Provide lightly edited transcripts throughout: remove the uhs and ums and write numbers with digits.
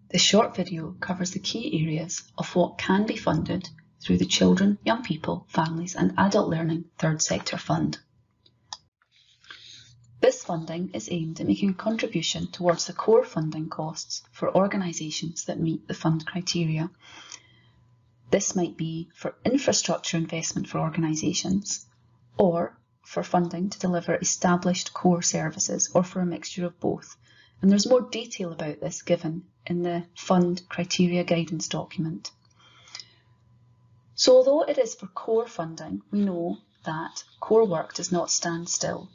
This short video covers the key areas of what can be funded through the Children, Young People, Families and Adult Learning Third Sector Fund. This funding is aimed at making a contribution towards the core funding costs for organisations that meet the fund criteria. This might be for infrastructure investment for organisations, or for funding to deliver established core services, or for a mixture of both. And there's more detail about this given in the fund criteria guidance document. So although it is for core funding, we know that core work does not stand still.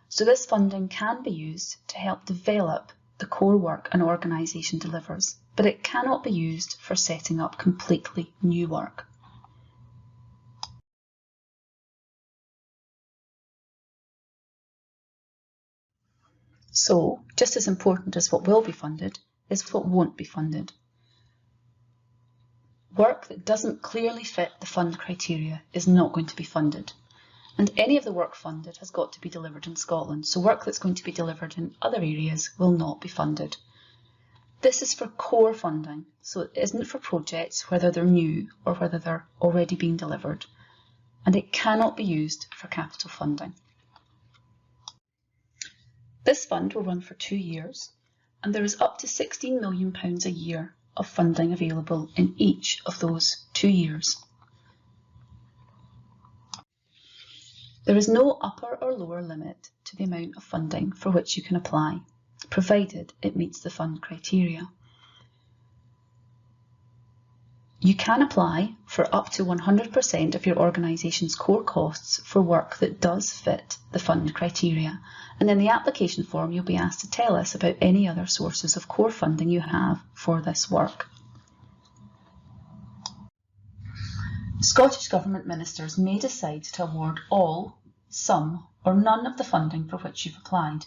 So this funding can be used to help develop the core work an organisation delivers, but it cannot be used for setting up completely new work. So, just as important as what will be funded is what won't be funded. Work that doesn't clearly fit the fund criteria is not going to be funded. And any of the work funded has got to be delivered in Scotland, so work that's going to be delivered in other areas will not be funded. This is for core funding, so it isn't for projects whether they're new or whether they're already being delivered, and it cannot be used for capital funding. This fund will run for 2 years, and there is up to £16 million a year of funding available in each of those 2 years. There is no upper or lower limit to the amount of funding for which you can apply, provided it meets the fund criteria. You can apply for up to 100% of your organisation's core costs for work that does fit the fund criteria, and in the application form you'll be asked to tell us about any other sources of core funding you have for this work. Scottish Government ministers may decide to award all, some or none of the funding for which you've applied.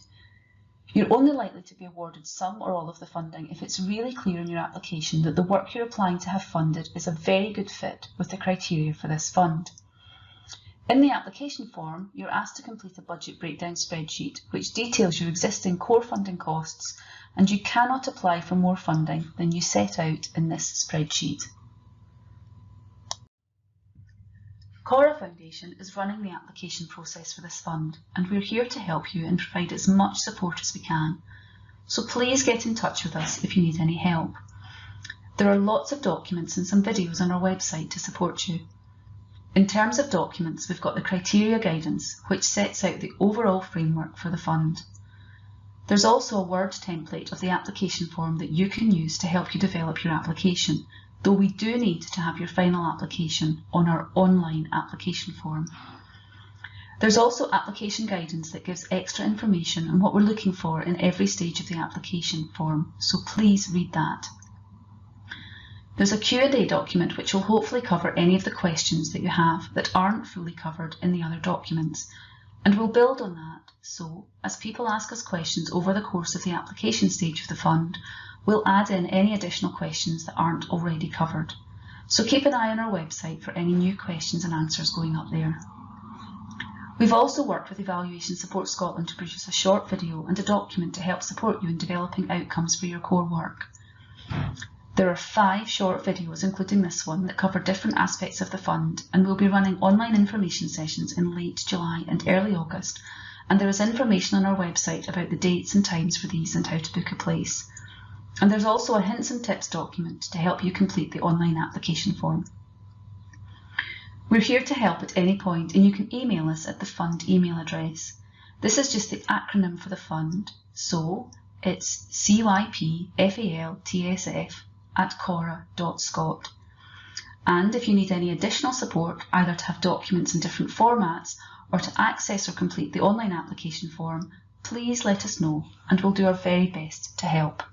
You're only likely to be awarded some or all of the funding if it's really clear in your application that the work you're applying to have funded is a very good fit with the criteria for this fund. In the application form, you're asked to complete a budget breakdown spreadsheet which details your existing core funding costs, and you cannot apply for more funding than you set out in this spreadsheet. Corra Foundation is running the application process for this fund, and we're here to help you and provide as much support as we can. So please get in touch with us if you need any help. There are lots of documents and some videos on our website to support you. In terms of documents, we've got the criteria guidance, which sets out the overall framework for the fund. There's also a Word template of the application form that you can use to help you develop your application, though we do need to have your final application on our online application form. There's also application guidance that gives extra information on what we're looking for in every stage of the application form, so please read that. There's a Q&A document which will hopefully cover any of the questions that you have that aren't fully covered in the other documents, and we'll build on that, so as people ask us questions over the course of the application stage of the fund, we'll add in any additional questions that aren't already covered. So keep an eye on our website for any new questions and answers going up there. We've also worked with Evaluation Support Scotland to produce a short video and a document to help support you in developing outcomes for your core work. There are 5 short videos, including this one, that cover different aspects of the fund, and we'll be running online information sessions in late July and early August, and there is information on our website about the dates and times for these and how to book a place. And there's also a hints and tips document to help you complete the online application form. We're here to help at any point, and you can email us at the fund email address. This is just the acronym for the fund, so it's CYPFAL@corra.scot. And if you need any additional support, either to have documents in different formats or to access or complete the online application form, please let us know and we'll do our very best to help.